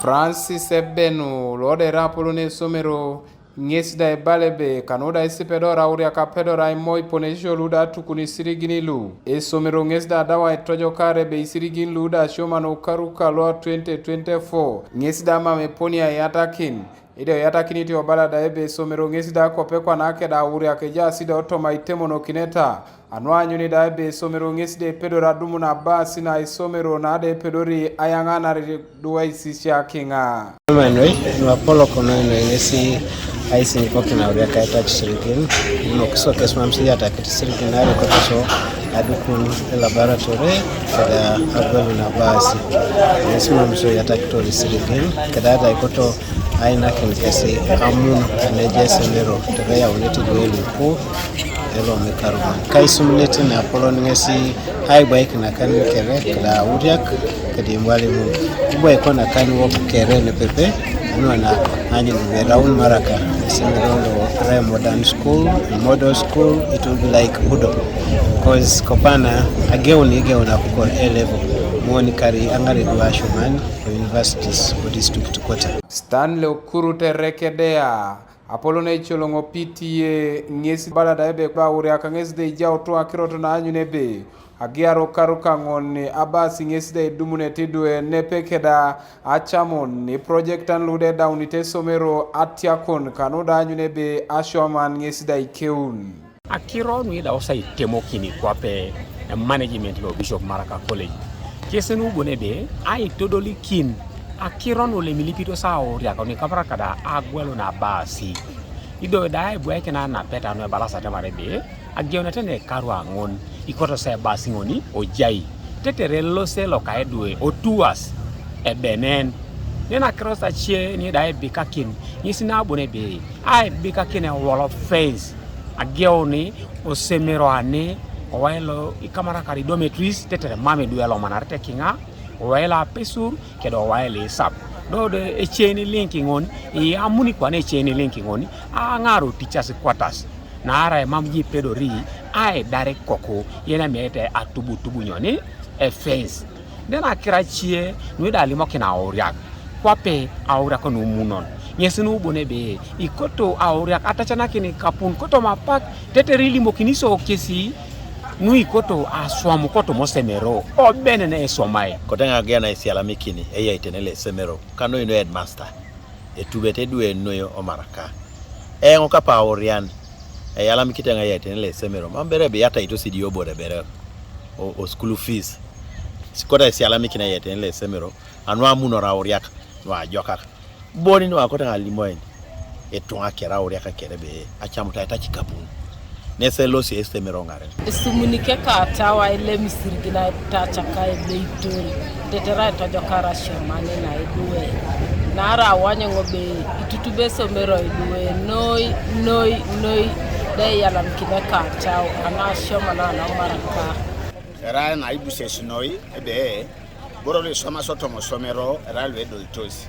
Francis Ebenu lode rapolo ne somero ngesida balebe kanoda isipedora uri akapedora imoi ponesho luda tukuni sirigini lu somero ngesida dawa etojo kare be sirigin luda Asioman ukaruka lo 2024 ngesida mame poni ayatakin ide yatakini ti obala da ebe somero ngesida kopekwa nake da uri akeja sida otoma itemono kineta anwanyu ni da ebe somero ngesida pedora dumu na basi na isomero na ade pedori ayangana duwa isisha kinga Manwe no Apollo kono no ngesi aisi nikoki na uri akaita chisirigin no kiso kesmamsi yata kitisirigin ari kotoso adukun laboratory kada agwelu na basi ngesi mamso yata kitori sirigin kada da ikoto aina kesi amun anejese mero tebeya uneti duelu ko elo mekaruma kaisumlete na Apollo ngesi ai bike na kan kere kada uriak kadi mwalimu kubwa ikona kan wo kere ne pepe na anyi around Maraka around modern school model school. It will be like Udo because kopana ageuni kuko A level mwoni kari angari do Asioman universities for district quarter Stanley Okurute rekedea Apollo ne cholongo PTA ngesi bala da ebe ba uri akangesi de jao to akiroto na anyu nebe agiaro karuka ngoni abasi ngesi de dumune tidwe nepekeda achamon ni project an lude da unite somero atiakon kanoda anyu nebe Asioman ngesi da Aikeun akiro nui da osa itemo kini kwape management lo Bishop Maraka College kesenu bonebe ai todoli kin akiron ole milipito sao ria koni kabra kada agwelo na basi ido dai bueke na Ainapeta no balasa tamarebe agiona tene karwa ngon ikoto se basi ngoni ojai teterelo se lokaedwe otuas ebenen nena cross achie ni dai bikakin yisina bonebe ai bikakin e wall of face agioni osemero ane owaelo ikamara kari dormitories tetere mame duelo manarte kinga owaela pesur kedo owaele sap do de chain linking on e amuni kwa ne chain linking on ngaro teachers quarters na ara mamji pedori ai direct koko yena mete atubu nyoni e fence dena kirachie no dali mokina oriak kwape auriak no munon nyesinu bonebe ikoto auriak atachana kini kapun koto mapak teterili mokiniso kesi nui koto aswamu koto mosemero o benene esomai kotenga gena isiala mikini eya itenele semero kano ino headmaster etubete duwe noyo omaraka ngoka pa orian eyala mikitenga eya itenele semero mambere be yata ito sidio bore bere o school fees sikota isiala mikina eya itenele semero anwa munora oriaka no ajoka boni no akota limoen etonga kera oriaka kerebe achamuta itachikapun nese losi estemero ngare sumunike ka tawa ile misirigina tachaka ebeitori tetera tojokara Asioman na eduwe nara wanye ngobe itutube somero eduwe noi de yala mkine ka tawa ana Asioman na Maraka era na ibuse sinoi ebe borole soma sotomo somero era lwe doltosi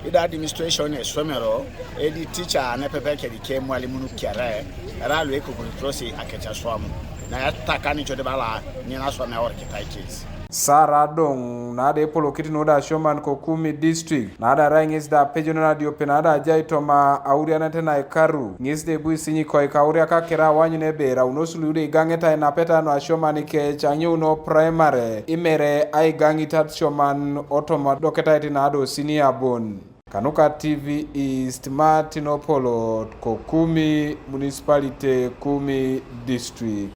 ida administration e somero edi teacher Ainapeta kedi ke mwalimu nu kiare era lwe ko kontrosi akecha swamu na yatakani chode bala ni na swame or kitai case Sara dong na de polo kiti no da Asioman ko kumi district na da rangis da pejono radio penada jaitoma auriana tena ekaru ngisde buisinyi ko ikauria ka kera wanyu ne bera unosulude gangeta Ainapeta no Asioman ke chanyu no primary imere ai gangita Asioman otoma doketa tina do senior bon Kanuka TV East Martinopolo ko kumi municipality kumi district